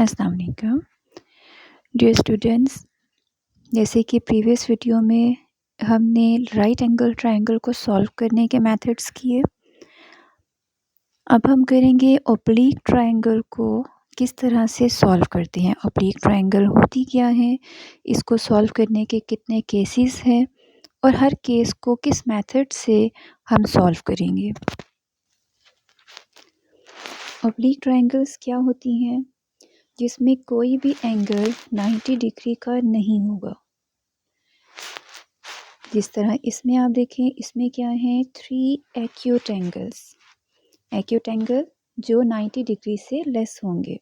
अस्सलाम वालेकुम dear students. जैसे कि प्रीवियस वीडियो में हमने राइट एंगल ट्रायंगल को सॉल्व करने के मेथड्स किए, अब हम करेंगे ऑब्लिक ट्रायंगल को किस तरह से सॉल्व करते हैं। ऑब्लिक ट्रायंगल होती क्या है, इसको सॉल्व करने के कितने केसेस हैं और हर केस को किस मेथड से हम सॉल्व करेंगे। ऑब्लिक ट्रायंगल्स क्या होती हैं, जिसमें कोई भी एंगल 90 डिग्री का नहीं होगा। जिस तरह इसमें आप देखें, इसमें क्या है, 3 एक्यूट एंगल्स, एक्यूट एंगल जो 90 डिग्री से लेस होंगे।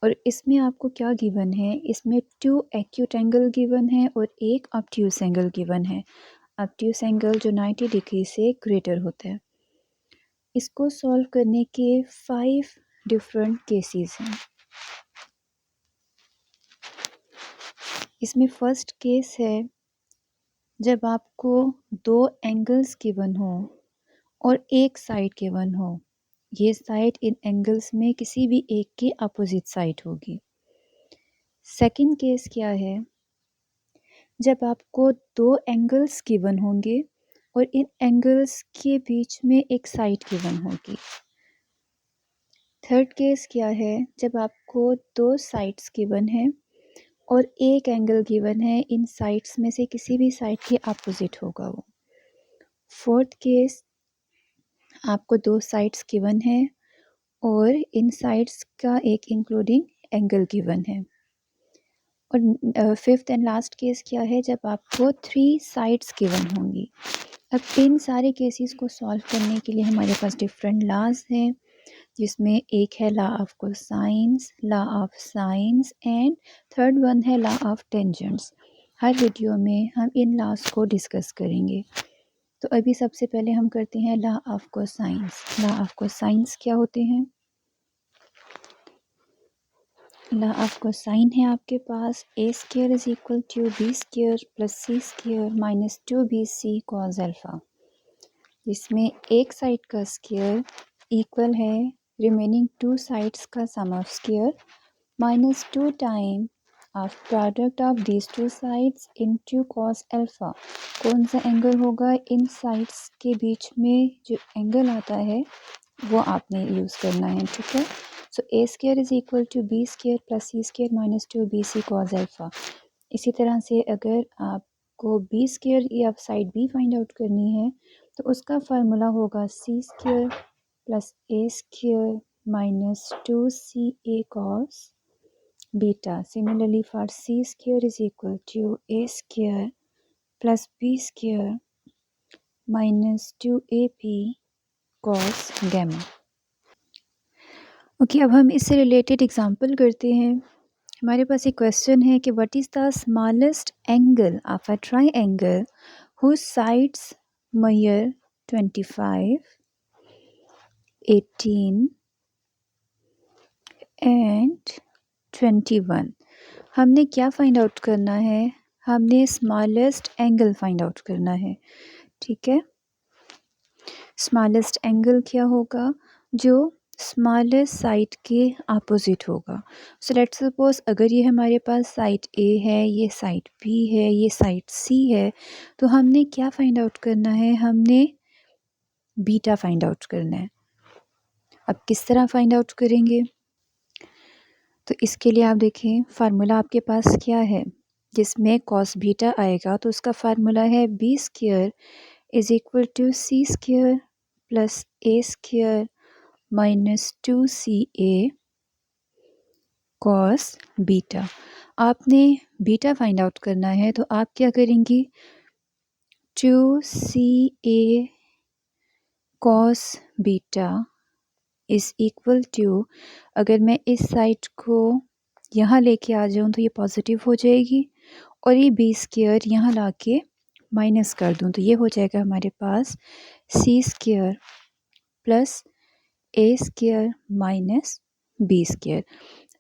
और इसमें आपको क्या गिवन है, इसमें 2 एक्यूट एंगल गिवन है और एक ऑब्ट्यूस एंगल गिवन है। ऑब्ट्यूस एंगल जो 90 डिग्री से ग्रेटर होता है। इसको सॉल्व करने के 5 डिफरेंट केसेस हैं। इसमें फर्स्ट केस है जब आपको 2 एंगल्स गिवन हो और एक साइड गिवन हो। ये साइड इन एंगल्स में किसी भी एक की अपोजिट साइड होगी। सेकंड केस क्या है, जब आपको 2 एंगल्स गिवन होंगे और इन एंगल्स के बीच में एक साइड गिवन होगी। थर्ड केस क्या है, जब आपको 2 साइड्स गिवन है और एक एंगल गिवन है, इन साइड्स में से किसी भी साइड के अपोजिट होगा वो। फोर्थ केस, आपको 2 साइड्स गिवन है और इन साइड्स का एक इंक्लूडिंग एंगल गिवन है। और फिफ्थ एंड लास्ट केस क्या है, जब आपको 3 साइड्स गिवन होंगी। अब इन सारे केसेस को सॉल्व करने के लिए हमारे पास डिफरेंट लॉज हैं, जिसमें एक है law of cosines, law of sines and third one है लॉ ऑफ टेंजेंट्स। हर वीडियो में हम इन लॉज को डिस्कस करेंगे। तो अभी सबसे पहले हम करते हैं law of cosines. Law of cosines क्या होते हैं, लॉ ऑफ कोसाइन है आपके पास a square is equal to b square plus c square minus 2bc cos alpha, जिसमें एक साइड का स्क्वायर इक्वल है रिमेनिंग 2 साइड्स का sum of square minus 2 time of product of these 2 sides into cos alpha. कौन सा angle होगा, इन sides के बीच में जो एंगल आता है वो आपने यूज़ करना है, ठीक है। So a square is equal to b square plus c square minus 2bc cos alpha. इसी तरह से अगर आपको बी स्क्वायर या साइड बी फाइंड आउट करनी है तो उसका फार्मूला होगा c square plus A square minus 2ca cos beta. Similarly for c square is equal to a square plus b square minus 2ab cos gamma. Okay, अब हम इससे related example करते हैं। हमारे पास एक क्वेश्चन है कि what is the smallest angle of a triangle whose sides measure 25, 18 and 21। हमने क्या फाइंड आउट करना है, हमने स्मॉलेस्ट एंगल फाइंड आउट करना है, ठीक है। स्मॉलेस्ट एंगल क्या होगा, जो स्मॉलेस्ट साइड के अपोजिट होगा। सो लेट्स सपोज अगर ये हमारे पास साइड ए है, ये साइड बी है, ये साइड सी है, तो हमने क्या फाइंड आउट करना है, हमने बीटा फाइंड आउट करना है। अब किस तरह फाइंड आउट करेंगे, तो इसके लिए आप देखें फार्मूला आपके पास क्या है, जिसमें कॉस बीटा आएगा तो उसका फार्मूला है B square is equal to C square plus A square minus 2ca cos beta. आपने बीटा फाइंड आउट करना है तो आप क्या करेंगी, 2ca cos beta is equal to, अगर मैं इस साइड को यहाँ लेके आ जाऊँ तो ये पॉजिटिव हो जाएगी और ये बी स्क्वायर यहाँ ला के माइनस कर दूँ तो ये हो जाएगा हमारे पास सी स्क्वायर प्लस ए स्क्वायर माइनस बी स्क्वायर।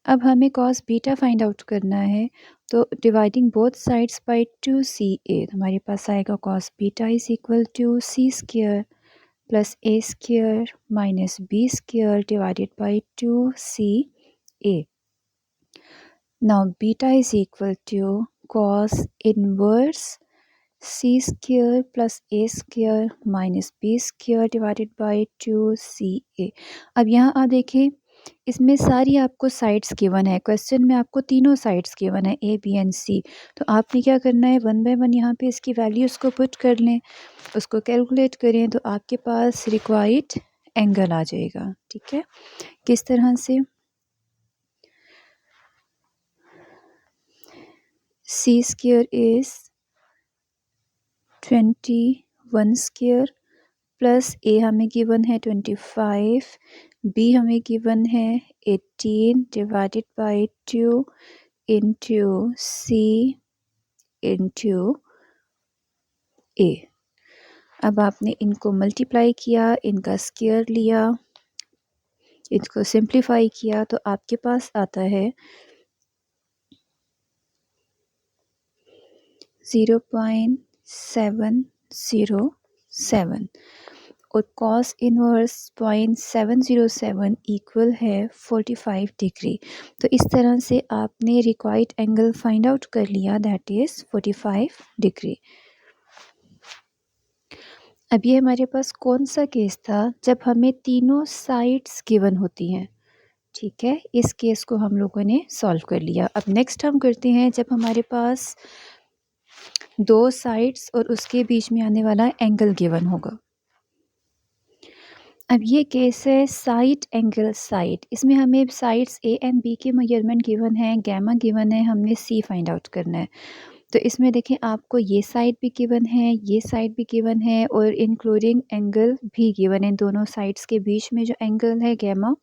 अब हमें कॉस बीटा फाइंड आउट करना है, तो dividing both sides by 2ca, हमारे पास आएगा cos beta is equal to C square plus A square minus B square divided by 2ca। Now beta is equal to cos inverse c square plus a square minus b square divided by 2ca। अब यहाँ आप देखें, इसमें सारी आपको sides given है, question में आपको तीनों साइड्स गिवन है ए बी एंड सी। तो आपने क्या करना है, वन बाय वन यहाँ पे इसकी वैल्यूज़ को पुट कर लें, उसको कैलकुलेट करें तो आपके पास रिक्वायर्ड एंगल आ जाएगा। ठीक है, किस तरह से, c square is 21 square plus a हमें गिवन है 25, बी हमें गिवन है 18 divided by 2 into c into a. अब आपने इनको मल्टीप्लाई किया, इनका स्क्वायर लिया, इसको सिंप्लीफाई किया तो आपके पास आता है 0.707 और cos इनवर्स 0.707 इक्वल है 45 डिग्री। तो इस तरह से आपने रिक्वायर्ड एंगल फाइंड आउट कर लिया, दैट इज़ 45 डिग्री। अब ये हमारे पास कौन सा केस था, जब हमें तीनों साइड्स गिवन होती हैं। ठीक है, इस केस को हम लोगों ने सॉल्व कर लिया। अब नेक्स्ट हम करते हैं जब हमारे पास दो साइड्स और उसके बीच में आने वाला एंगल गिवन होगा। अब ये केस है साइड एंगल साइड, इसमें हमें साइड्स ए एंड बी के मेजरमेंट गिवन है, गैमा गिवन है, हमने सी फाइंड आउट करना है। तो इसमें देखें आपको ये साइड भी गिवन है, ये साइड भी गिवन है और इंक्लूडिंग एंगल भी गिवन है, दोनों साइड्स के बीच में जो एंगल है गैमा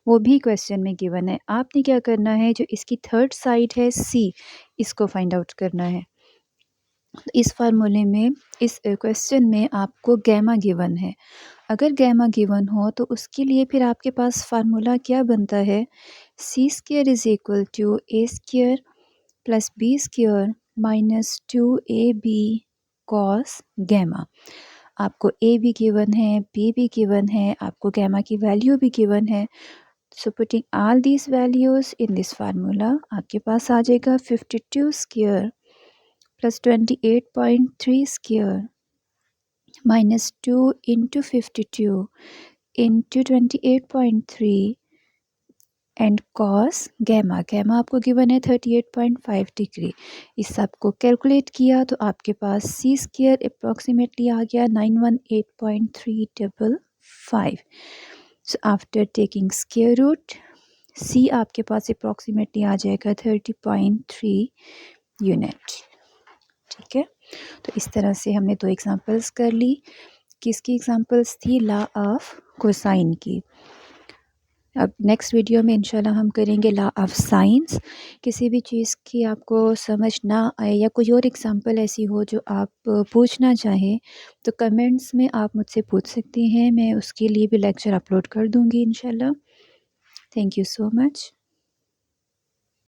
वो भी क्वेश्चन में गिवन है। आपने क्या करना है, जो इसकी थर्ड साइड है सी, इसको फाइंड आउट करना है। इस फार्मूले में, इस क्वेश्चन में आपको गैमा गिवन है। अगर गैमा गिवन हो तो उसके लिए फिर आपके पास फार्मूला क्या बनता है, c square is equal to a square plus b square minus 2ab cos gamma. आपको ए भी गिवन है, बी भी गिवन है, आपको गैमा की वैल्यू भी गिवन है। So putting all these values in this formula, आपके पास आ जाएगा 52 square plus 28.3 square minus 2 into 52 into 28.3 and cos gamma. Gamma आपको गिवन है 38.5 डिग्री। इस सब को कैलकुलेट किया तो आपके पास सी स्क्वायर अप्रॉक्सीमेटली आ गया 918.355। So after taking square root, c आपके पास अप्रॉक्सीमेटली आ जाएगा 30.3 यूनिट। ठीक है, तो इस तरह से हमने दो एग्जांपल्स कर ली। किसकी एग्जांपल्स थी, लॉ ऑफ कोसाइन की। अब नेक्स्ट वीडियो में इंशाल्लाह हम करेंगे लॉ ऑफ साइंस। किसी भी चीज़ की आपको समझ ना आए या कोई और एग्जांपल ऐसी हो जो आप पूछना चाहें तो कमेंट्स में आप मुझसे पूछ सकते हैं, मैं उसके लिए भी लेक्चर अपलोड कर दूँगी इंशाल्लाह। Thank you so much.